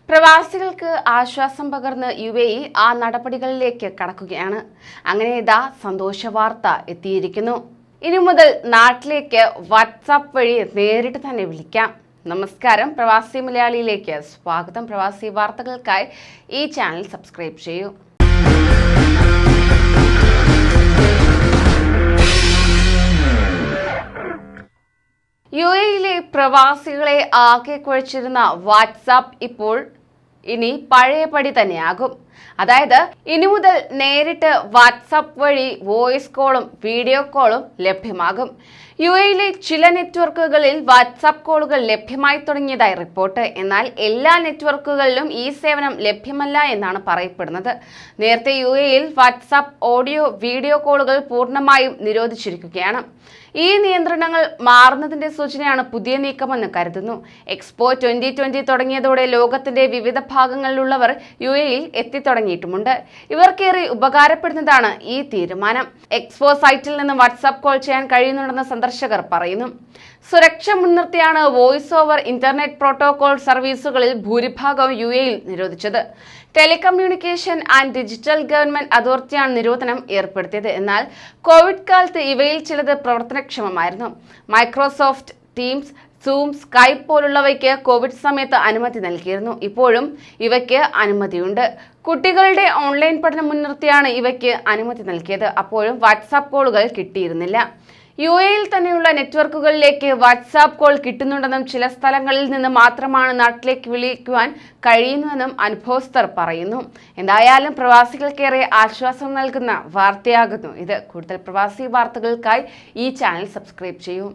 പ്രവാസികൾക്ക് ആശ്വാസം പകർന്ന് UAE ആ നടപടികളിലേക്ക് കടക്കുകയാണ്. അങ്ങനെ ഇതാ സന്തോഷ വാർത്ത എത്തിയിരിക്കുന്നു. ഇനി മുതൽ നാട്ടിലേക്ക് വാട്സാപ്പ് വഴി നേരിട്ട് തന്നെ വിളിക്കാം. നമസ്കാരം, പ്രവാസി മലയാളിയിലേക്ക് സ്വാഗതം. പ്രവാസി വാർത്തകൾക്കായി ഈ ചാനൽ സബ്സ്ക്രൈബ് ചെയ്യൂ. UAEയിലെ പ്രവാസികളെ ആകെ കുഴച്ചിരുന്ന വാട്സാപ്പ് ഇപ്പോൾ ഇനി പഴയപടി തന്നെയാകും. അതായത് ഇനി മുതൽ നേരിട്ട് വാട്സാപ്പ് വഴി വോയിസ് കോളും വീഡിയോ കോളും ലഭ്യമാകും. UAEയിലെ ചില നെറ്റ്വർക്കുകളിൽ വാട്സാപ്പ് കോളുകൾ ലഭ്യമായി തുടങ്ങിയതായി റിപ്പോർട്ട്. എന്നാൽ എല്ലാ നെറ്റ്വർക്കുകളിലും ഈ സേവനം ലഭ്യമല്ല എന്നാണ് പറയപ്പെടുന്നത്. നേരത്തെ UAEയിൽ വാട്സാപ്പ് ഓഡിയോ വീഡിയോ കോളുകൾ പൂർണ്ണമായും നിരോധിച്ചിരിക്കുകയാണ്. ഈ നിയന്ത്രണങ്ങൾ മാറുന്നതിന്റെ സൂചനയാണ് പുതിയ നീക്കമെന്ന് കരുതുന്നു. എക്സ്പോ 2020 തുടങ്ങിയതോടെ ലോകത്തിന്റെ വിവിധ ഭാഗങ്ങളിലുള്ളവർ UAEയിൽ എത്തിത്തുടങ്ങിയിട്ടുമുണ്ട്. ഇവർക്കേറെ ഉപകാരപ്പെടുന്നതാണ് ഈ തീരുമാനം. എക്സ്പോ സൈറ്റിൽ നിന്ന് വാട്സാപ്പ് കോൾ ചെയ്യാൻ കഴിയുന്നുണ്ടെന്ന് സന്ദർശകർ പറയുന്നു. സുരക്ഷ മുൻനിർത്തിയാണ് വോയിസ് ഓവർ ഇന്റർനെറ്റ് പ്രോട്ടോകോൾ സർവീസുകളിൽ ഭൂരിഭാഗവും UAEയിൽ നിരോധിച്ചത്. ടെലികമ്മ്യൂണിക്കേഷൻ ആൻഡ് ഡിജിറ്റൽ ഗവൺമെന്റ് അതോറിറ്റിയാണ് നിരോധനം ഏർപ്പെടുത്തിയത്. എന്നാൽ കോവിഡ് കാലത്ത് ഇവയിൽ ചിലത് പ്രവർത്തനക്ഷമമായിരുന്നു. മൈക്രോസോഫ്റ്റ് ടീംസ്, സൂം, സ്കൈപ്പ് പോലുള്ളവയ്ക്ക് കോവിഡ് സമയത്ത് അനുമതി നൽകിയിരുന്നു. ഇപ്പോഴും ഇവയ്ക്ക് അനുമതിയുണ്ട്. കുട്ടികളുടെ ഓൺലൈൻ പഠനം മുൻനിർത്തിയാണ് ഇവയ്ക്ക് അനുമതി നൽകിയത്. അപ്പോഴും വാട്സാപ്പ് കോളുകൾ കിട്ടിയിരുന്നില്ല. UAEയിൽ തന്നെയുള്ള നെറ്റ്വർക്കുകളിലേക്ക് വാട്സാപ്പ് കോൾ കിട്ടുന്നുണ്ടെന്നും ചില സ്ഥലങ്ങളിൽ നിന്ന് മാത്രമാണ് നാട്ടിലേക്ക് വിളിക്കുവാൻ കഴിയുന്നുവെന്നും അനുഭവസ്ഥർ പറയുന്നു. എന്തായാലും പ്രവാസികൾക്കേറെ ആശ്വാസം നൽകുന്ന വാർത്തയാകുന്നു ഇത്. കൂടുതൽ പ്രവാസി വാർത്തകൾക്കായി ഈ ചാനൽ സബ്സ്ക്രൈബ് ചെയ്യൂ.